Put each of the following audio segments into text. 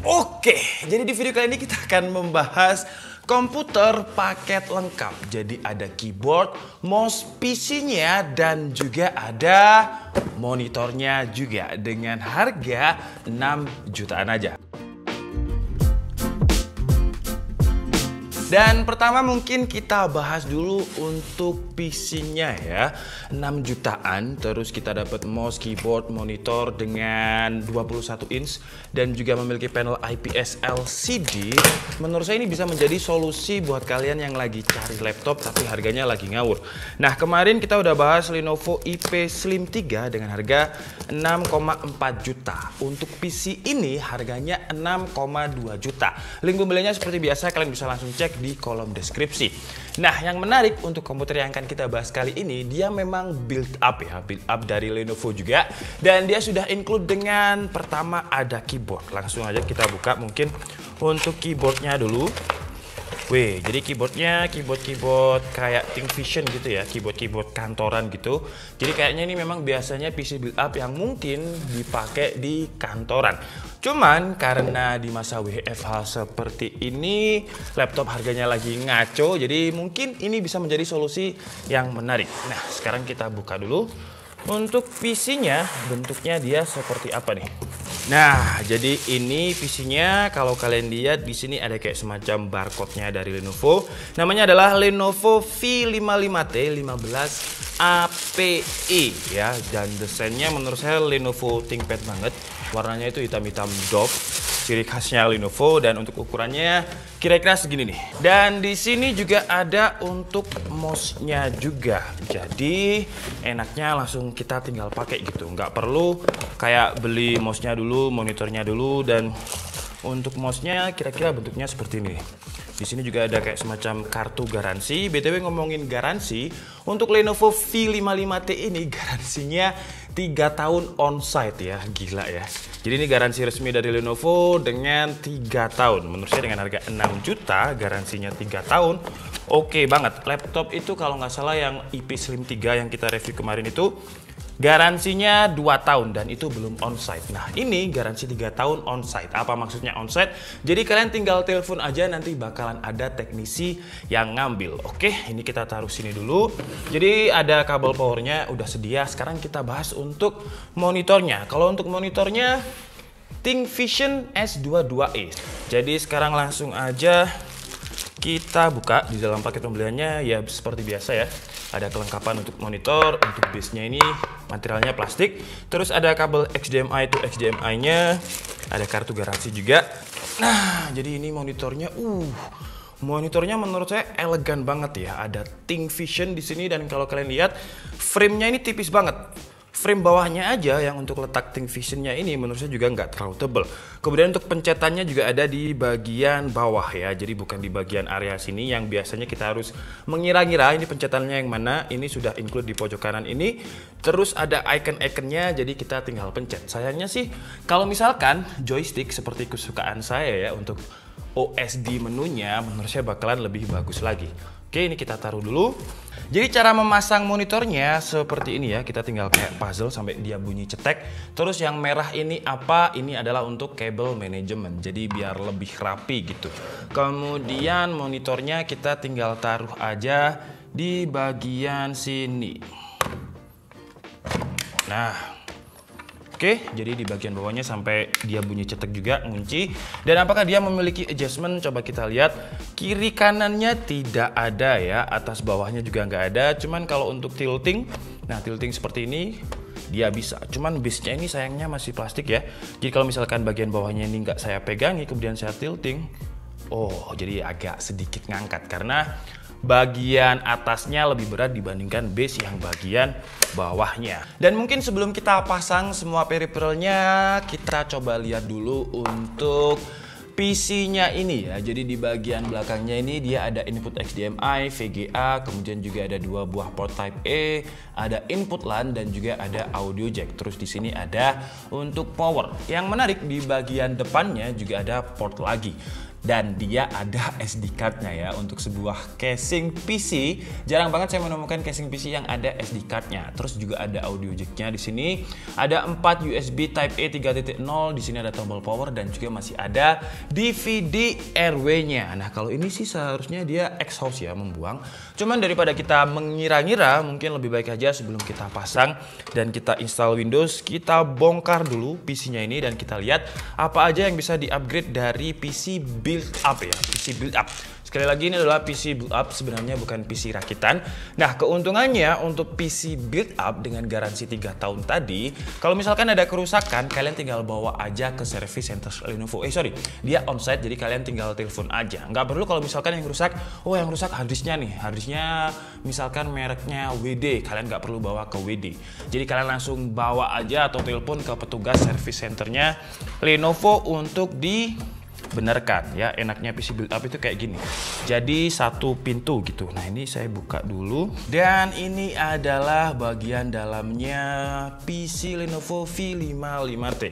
Oke, jadi di video kali ini kita akan membahas komputer paket lengkap. Jadi ada keyboard, mouse, PC-nya, dan juga ada monitornya juga dengan harga 6 jutaan aja. Dan pertama mungkin kita bahas dulu untuk PC-nya ya. 6 jutaan, terus kita dapat mouse, keyboard, monitor dengan 21 inch dan juga memiliki panel IPS LCD. Menurut saya ini bisa menjadi solusi buat kalian yang lagi cari laptop tapi harganya lagi ngawur. Nah, kemarin kita udah bahas Lenovo IP Slim 3 dengan harga 6,4 juta. Untuk PC ini harganya 6,2 juta. Link pembeliannya seperti biasa kalian bisa langsung cek di kolom deskripsi. Nah, yang menarik untuk komputer yang akan kita bahas kali ini, dia memang build up dari Lenovo juga, dan dia sudah include dengan pertama ada keyboard. Langsung aja kita buka mungkin untuk keyboardnya dulu. Wih, jadi keyboardnya keyboard kayak ThinkVision gitu ya, keyboard kantoran gitu. Jadi kayaknya ini memang biasanya PC build up yang mungkin dipakai di kantoran. Cuman karena di masa WFH seperti ini, laptop harganya lagi ngaco, jadi mungkin ini bisa menjadi solusi yang menarik. Nah, sekarang kita buka dulu. Untuk PC-nya, bentuknya dia seperti apa nih? Nah, jadi ini PC-nya kalau kalian lihat di sini ada kayak semacam barcode-nya dari Lenovo. Namanya adalah Lenovo V55T 15 API ya, dan desainnya menurut saya Lenovo ThinkPad banget. Warnanya itu hitam-hitam doff, ciri khasnya Lenovo, dan untuk ukurannya kira-kira segini nih. Dan di sini juga ada untuk mouse-nya juga. Jadi enaknya langsung kita tinggal pakai gitu, nggak perlu kayak beli mouse-nya dulu, monitornya dulu. Dan untuk mouse-nya kira-kira bentuknya seperti ini. Di sini juga ada kayak semacam kartu garansi. BTW ngomongin garansi, untuk Lenovo V55T ini garansinya 3 tahun on-site ya, gila ya. Jadi ini garansi resmi dari Lenovo dengan 3 tahun. Menurut saya dengan harga 6 juta, garansinya 3 tahun. Oke banget. Laptop itu kalau nggak salah yang IP Slim 3 yang kita review kemarin itu, garansinya 2 tahun dan itu belum onsite. Nah, ini garansi 3 tahun onsite. Apa maksudnya onsite? Jadi kalian tinggal telepon aja, nanti bakalan ada teknisi yang ngambil. Oke, ini kita taruh sini dulu. Jadi ada kabel powernya udah sedia. Sekarang kita bahas untuk monitornya. Kalau untuk monitornya ThinkVision S22e. Jadi sekarang langsung aja kita buka. Di dalam paket pembeliannya ya seperti biasa ya. Ada kelengkapan untuk monitor, untuk base-nya ini materialnya plastik. Terus ada kabel HDMI to HDMI-nya, ada kartu garansi juga. Nah, jadi ini monitornya monitornya menurut saya elegan banget ya. Ada ThinkVision di sini, dan kalau kalian lihat frame-nya ini tipis banget. Frame bawahnya aja yang untuk letak ThinkVision-nya ini menurut saya juga nggak terlalu tebel. Kemudian untuk pencetannya juga ada di bagian bawah ya. Jadi bukan di bagian area sini yang biasanya kita harus mengira-ngira ini pencetannya yang mana. Ini sudah include di pojok kanan ini. Terus ada icon-iconnya, jadi kita tinggal pencet. Sayangnya sih kalau misalkan joystick seperti kesukaan saya ya, untuk OSD menunya menurut saya bakalan lebih bagus lagi. Oke, ini kita taruh dulu. Jadi cara memasang monitornya seperti ini ya. Kita tinggal kayak puzzle sampai dia bunyi cetek. Terus yang merah ini apa? Ini adalah untuk kabel manajemen. Jadi biar lebih rapi gitu. Kemudian monitornya kita tinggal taruh aja di bagian sini. Nah, oke, jadi di bagian bawahnya sampai dia bunyi cetek juga, ngunci. Dan apakah dia memiliki adjustment? Coba kita lihat. Kiri kanannya tidak ada ya, atas bawahnya juga nggak ada. Cuman kalau untuk tilting, nah tilting seperti ini dia bisa. Cuman base-nya ini sayangnya masih plastik ya. Jadi kalau misalkan bagian bawahnya ini nggak saya pegangi, kemudian saya tilting, jadi agak sedikit ngangkat karena bagian atasnya lebih berat dibandingkan base yang bagian bawahnya. Dan mungkin sebelum kita pasang semua peripheralnya, kita coba lihat dulu untuk PC-nya ini ya. Jadi di bagian belakangnya ini dia ada input HDMI, VGA, kemudian juga ada 2 buah port Type A, ada input LAN, dan juga ada audio jack. Terus di sini ada untuk power. Yang menarik di bagian depannya juga ada port lagi. Dan dia ada SD card-nya ya. Untuk sebuah casing PC, jarang banget saya menemukan casing PC yang ada SD card-nya. Terus juga ada audio jack-nya di sini. Ada 4 USB Type A 3.0, di sini ada tombol power dan juga masih ada DVD RW-nya. Nah, kalau ini sih seharusnya dia exhaust ya, membuang. Cuman daripada kita mengira-ngira, mungkin lebih baik aja sebelum kita pasang dan kita install Windows, kita bongkar dulu PC-nya ini dan kita lihat apa aja yang bisa di-upgrade dari PC build up ya, PC build up. Sekali lagi, ini adalah PC build up, sebenarnya bukan PC rakitan. Nah, keuntungannya untuk PC build up dengan garansi 3 tahun tadi, kalau misalkan ada kerusakan, kalian tinggal bawa aja ke service center Lenovo. Dia onsite, jadi kalian tinggal telepon aja. Nggak perlu kalau misalkan yang rusak, yang rusak harddisknya nih, harddisknya misalkan mereknya WD, kalian nggak perlu bawa ke WD. Jadi kalian langsung bawa aja atau telepon ke petugas service centernya Lenovo untuk dibenarkan ya. Enaknya PC build up itu kayak gini, jadi satu pintu gitu. Nah, ini saya buka dulu dan ini adalah bagian dalamnya PC Lenovo V55T.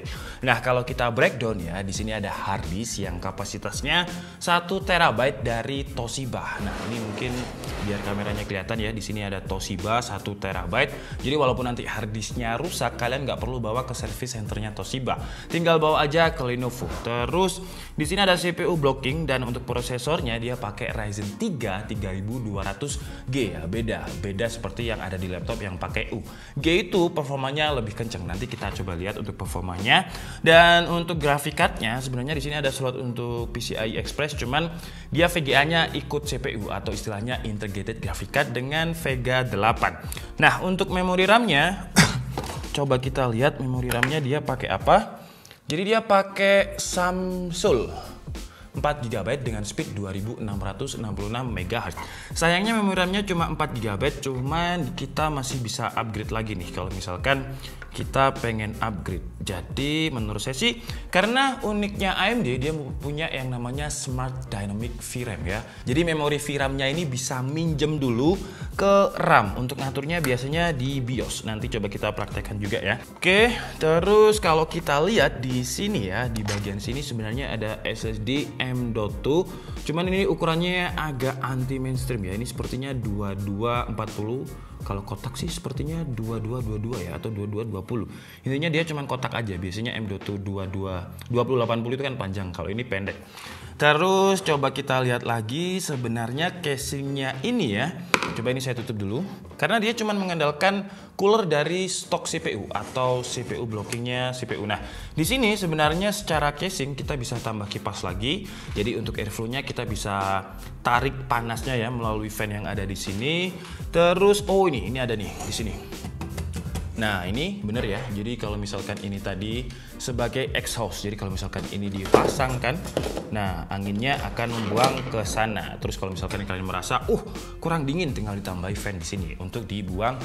Nah, kalau kita breakdown ya, di sini ada hard disk yang kapasitasnya 1 TB dari Toshiba. Nah, ini mungkin biar kameranya kelihatan ya, di sini ada Toshiba 1 TB. Jadi walaupun nanti hard disknya rusak, kalian nggak perlu bawa ke service centernya Toshiba, tinggal bawa aja ke Lenovo. Terus di sini ada CPU blocking dan untuk prosesornya dia pakai Ryzen 3 3200G ya. Beda seperti yang ada di laptop yang pakai U. G itu performanya lebih kenceng. Nanti kita coba lihat untuk performanya. Dan untuk graphic card-nya sebenarnya di sini ada slot untuk PCI Express, cuman dia VGA-nya ikut CPU atau istilahnya integrated graphic card dengan Vega 8. Nah, untuk memori RAM-nya coba kita lihat memori RAM-nya dia pakai apa. Jadi dia pakai Samsung 4 GB dengan speed 2666 MHz. Sayangnya memori RAM-nya cuma 4 GB, cuman kita masih bisa upgrade lagi nih kalau misalkan kita pengen upgrade. Jadi menurut saya sih, karena uniknya AMD, dia punya yang namanya Smart Dynamic VRAM ya. Jadi memori VRAM-nya ini bisa minjem dulu ke RAM. Untuk ngaturnya biasanya di BIOS. Nanti coba kita praktekkan juga ya. Oke, terus kalau kita lihat di sini ya, di bagian sini sebenarnya ada SSD M.2. Cuman ini ukurannya agak anti mainstream ya. Ini sepertinya 2240. Kalau kotak sih sepertinya 2222 ya, atau 2220. Intinya dia cuman kotak aja. Biasanya M.2 2080 itu kan panjang. Kalau ini pendek. Terus coba kita lihat lagi sebenarnya casingnya ini ya. Coba ini saya tutup dulu. Karena dia cuman mengandalkan cooler dari stok CPU atau CPU blockingnya CPU. Nah, di sini sebenarnya secara casing kita bisa tambah kipas lagi. Jadi untuk airflow-nya kita bisa tarik panasnya ya melalui fan yang ada di sini. Terus ini ada nih di sini. Nah, ini bener ya. Jadi kalau misalkan ini tadi sebagai exhaust. Jadi kalau misalkan ini dipasangkan, nah anginnya akan membuang ke sana. Terus kalau misalkan kalian merasa kurang dingin, tinggal ditambahi fan di sini untuk dibuang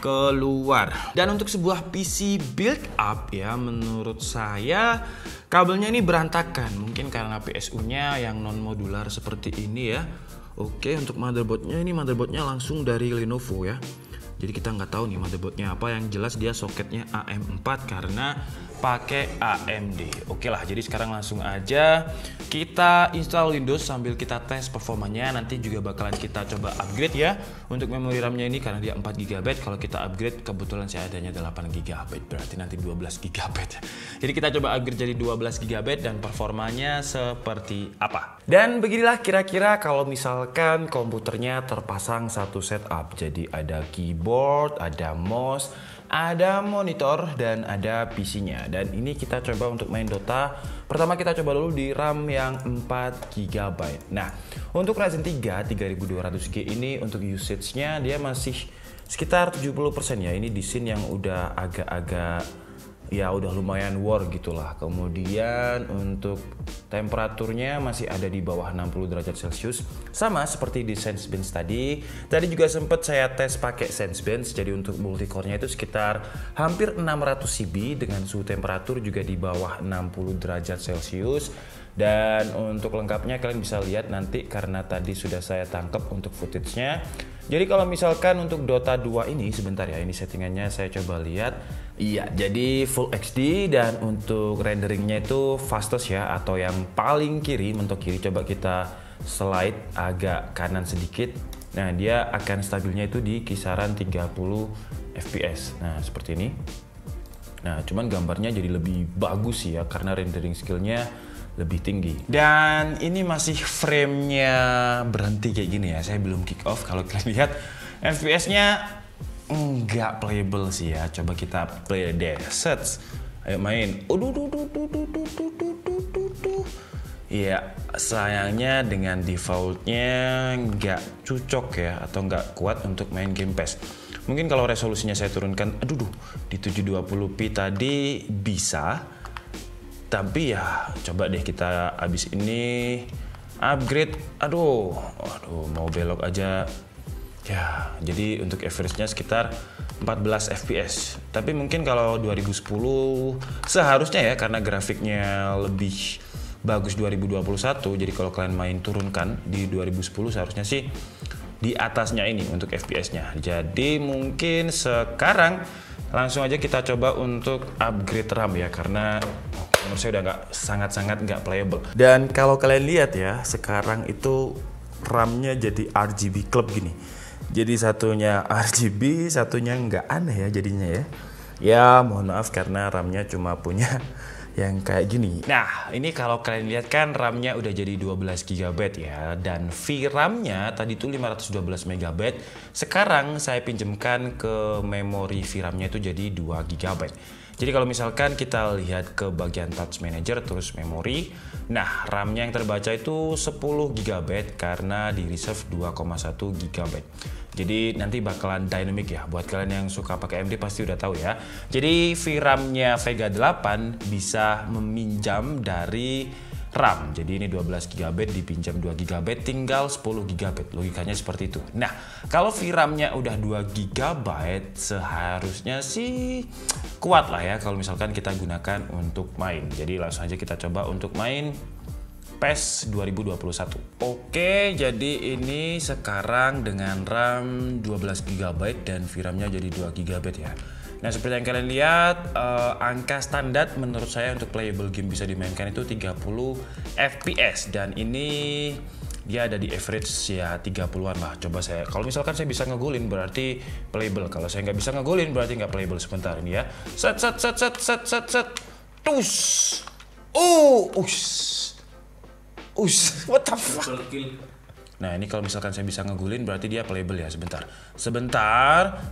keluar. Dan untuk sebuah PC build up ya, menurut saya kabelnya ini berantakan. Mungkin karena PSU-nya yang non modular seperti ini ya. Oke, untuk motherboardnya, ini motherboardnya langsung dari Lenovo ya. Jadi kita nggak tahu nih motherboardnya apa. Yang jelas dia soketnya AM4 karena pakai AMD. Oke lah, jadi sekarang langsung aja kita install Windows sambil kita tes performanya. Nanti juga bakalan kita coba upgrade ya untuk memori RAM-nya ini karena dia 4 GB. Kalau kita upgrade, kebetulan saya adanya 8 GB, berarti nanti 12 GB. Jadi kita coba upgrade jadi 12 GB dan performanya seperti apa. Dan beginilah kira-kira kalau misalkan komputernya terpasang satu setup. Jadi ada keyboard, ada mouse, ada monitor, dan ada PC-nya. Dan ini kita coba untuk main Dota. Pertama kita coba dulu di RAM yang 4 GB. Nah, untuk Ryzen 3 3200G ini untuk usage-nya dia masih sekitar 70% ya. Ini di scene yang udah agak-agak ya udah lumayan war gitulah. Kemudian untuk temperaturnya masih ada di bawah 60 derajat Celcius, sama seperti di Sensebench tadi. Tadi juga sempat saya tes pakai Sensebench. Jadi untuk multicore-nya itu sekitar hampir 600 CB dengan suhu temperatur juga di bawah 60 derajat Celcius. Dan untuk lengkapnya kalian bisa lihat nanti karena tadi sudah saya tangkap untuk footage-nya. Jadi kalau misalkan untuk Dota 2 ini, sebentar ya, ini settingannya saya coba lihat. Iya, jadi Full HD dan untuk renderingnya itu fastest ya, atau yang paling kiri, mentok kiri. Coba kita slide agak kanan sedikit. Nah, dia akan stabilnya itu di kisaran 30 fps. Nah, seperti ini. Nah, cuman gambarnya jadi lebih bagus sih ya, karena rendering skillnya lebih tinggi. Dan ini masih framenya berhenti kayak gini ya, saya belum kick off. Kalau kalian lihat fps-nya nggak playable sih ya. Coba kita play deh, sets. Ayo main. Iya, sayangnya dengan defaultnya nggak cocok ya, atau nggak kuat untuk main Game Pass. Mungkin kalau resolusinya saya turunkan, di 720p tadi bisa. Tapi ya, coba deh kita abis ini upgrade. Aduh, mau belok aja. Ya, jadi untuk average-nya sekitar 14 fps. Tapi mungkin kalau 2010 seharusnya ya, karena grafiknya lebih bagus 2021. Jadi kalau kalian main turunkan di 2010 seharusnya sih di atasnya ini untuk fps-nya. Jadi mungkin sekarang langsung aja kita coba untuk upgrade RAM ya, karena menurut saya udah sangat-sangat nggak playable. Dan kalau kalian lihat ya, sekarang itu RAM-nya jadi RGB club gini. Jadi satunya RGB, satunya nggak, aneh ya jadinya ya. Ya mohon maaf karena RAM-nya cuma punya yang kayak gini. Nah, ini kalau kalian lihat kan RAM-nya udah jadi 12 GB ya, dan VRAM-nya tadi tuh 512 MB. Sekarang saya pinjamkan ke memori VRAM-nya itu jadi 2 GB. Jadi kalau misalkan kita lihat ke bagian touch manager terus memori, nah RAM-nya yang terbaca itu 10 GB karena di reserve 2,1 GB. Jadi nanti bakalan dynamic ya, buat kalian yang suka pakai AMD pasti udah tahu ya. Jadi VRAM-nya Vega 8 bisa meminjam dari RAM. Jadi ini 12 GB dipinjam 2 GB, tinggal 10 GB. Logikanya seperti itu. Nah, kalau VRAM-nya udah 2 GB, seharusnya sih kuat lah ya kalau misalkan kita gunakan untuk main. Jadi langsung aja kita coba untuk main PES 2021. Oke, jadi ini sekarang dengan RAM 12 GB dan VRAM-nya jadi 2 GB ya. Nah, seperti yang kalian lihat, angka standar menurut saya untuk playable game bisa dimainkan itu 30 fps, dan ini dia ada di average ya 30-an lah. Coba saya, kalau misalkan saya bisa ngegolin berarti playable. Kalau saya nggak bisa ngegolin berarti nggak playable. Sebentar ini ya. Set. Tus. What the fuck? Nah, ini kalau misalkan saya bisa ngegolin berarti dia playable ya. Sebentar.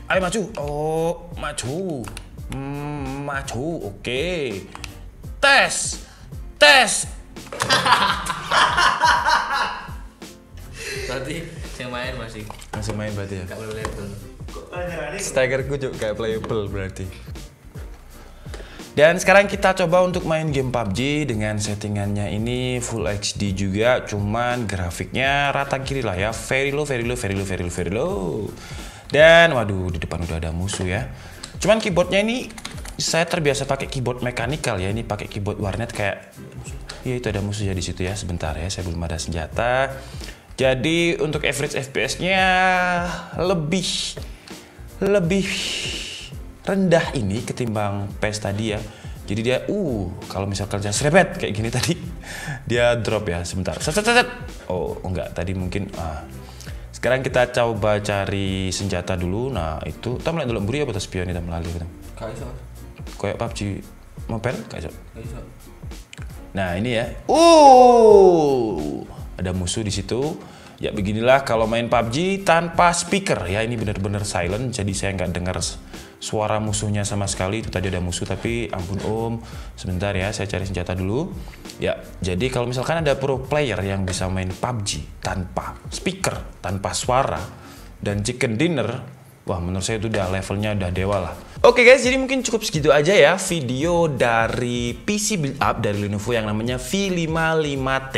Ayo maju. Oh, maju. Oke. Tes. Berarti yang main masih main berarti ya. gak playable. Staggerku juga kayak playable berarti. Dan sekarang kita coba untuk main game PUBG dengan settingannya ini Full HD juga, cuman grafiknya rata kiri lah ya, very low. Dan waduh, di depan udah ada musuh ya. Cuman keyboardnya ini saya terbiasa pakai keyboard mechanical ya, ini pakai keyboard warnet kayak, ya itu ada musuh ya di situ ya. Sebentar ya, saya belum ada senjata. Jadi untuk average FPS-nya lebih rendah ini ketimbang PES tadi ya. Jadi dia kalau misalkan saya serepet kayak gini tadi, dia drop ya. Sebentar. Set. Oh enggak, tadi mungkin sekarang kita coba cari senjata dulu. Nah, itu kita mulai dulu buri apa spion kita melalui gitu. Kayak PUBG Mobile kayak iso. Nah, ini ya. Ada musuh di situ. Ya beginilah kalau main PUBG tanpa speaker ya, ini benar-benar silent, jadi saya nggak dengar suara musuhnya sama sekali. Itu tadi ada musuh tapi ampun om, sebentar ya saya cari senjata dulu. Ya, jadi kalau misalkan ada pro player yang bisa main PUBG tanpa speaker, tanpa suara dan chicken dinner, wah menurut saya itu udah levelnya udah dewa lah. Oke guys, jadi mungkin cukup segitu aja ya video dari PC build up dari Lenovo yang namanya V55T.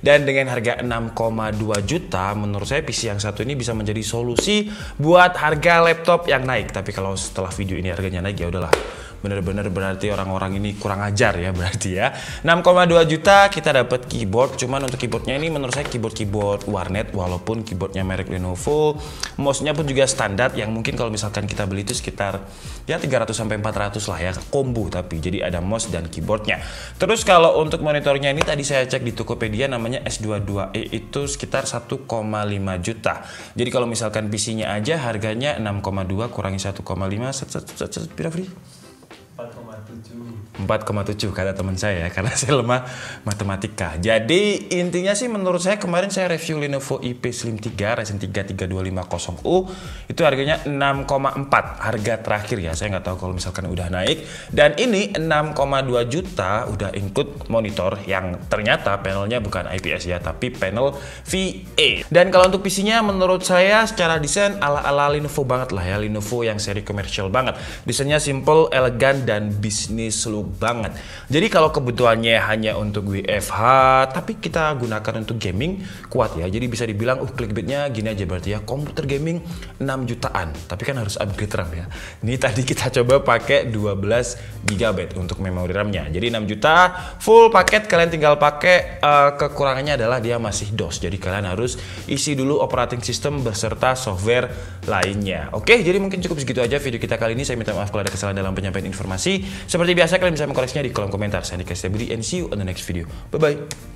Dan dengan harga 6,2 juta, menurut saya PC yang satu ini bisa menjadi solusi buat harga laptop yang naik. Tapi kalau setelah video ini harganya naik ya udahlah, bener-bener berarti orang-orang ini kurang ajar ya berarti ya. 6,2 juta kita dapat keyboard, cuman untuk keyboardnya ini menurut saya keyboard warnet, walaupun keyboardnya merek Lenovo, mouse-nya pun juga standar yang mungkin kalau misalkan kita beli itu sekitar ya 300 sampai 400 lah ya, combo tapi jadi ada mouse dan keyboardnya. Terus kalau untuk monitornya ini tadi saya cek di Tokopedia namanya S22e itu sekitar 1,5 juta. Jadi kalau misalkan PC-nya aja harganya 6,2 kurangi 1,5 berapa? 4,7 kata teman saya ya, karena saya lemah matematika. Jadi intinya sih menurut saya kemarin saya review Lenovo IP Slim 3 Ryzen 3 3250U itu harganya 6,4 harga terakhir ya. Saya nggak tahu kalau misalkan udah naik. Dan ini 6,2 juta udah include monitor yang ternyata panelnya bukan IPS ya, tapi panel VA. Dan kalau untuk PC-nya menurut saya secara desain ala-ala Lenovo banget lah ya, Lenovo yang seri komersial banget. Desainnya simple, elegan dan bisnis look banget. Jadi kalau kebutuhannya hanya untuk WFH tapi kita gunakan untuk gaming kuat ya. Jadi bisa dibilang clickbaitnya gini aja berarti ya, komputer gaming 6 jutaan tapi kan harus upgrade RAM ya. Ini tadi kita coba pakai 12 GB untuk memori RAM-nya. Jadi 6 juta full paket, kalian tinggal pakai. Kekurangannya adalah dia masih DOS. Jadi kalian harus isi dulu operating system beserta software lainnya. Oke, jadi mungkin cukup segitu aja video kita kali ini. Saya minta maaf kalau ada kesalahan dalam penyampaian informasi. Seperti biasa kalian bisa mengkoreksinya di kolom komentar. Saya Nika Setiabudi and see you on the next video. Bye bye.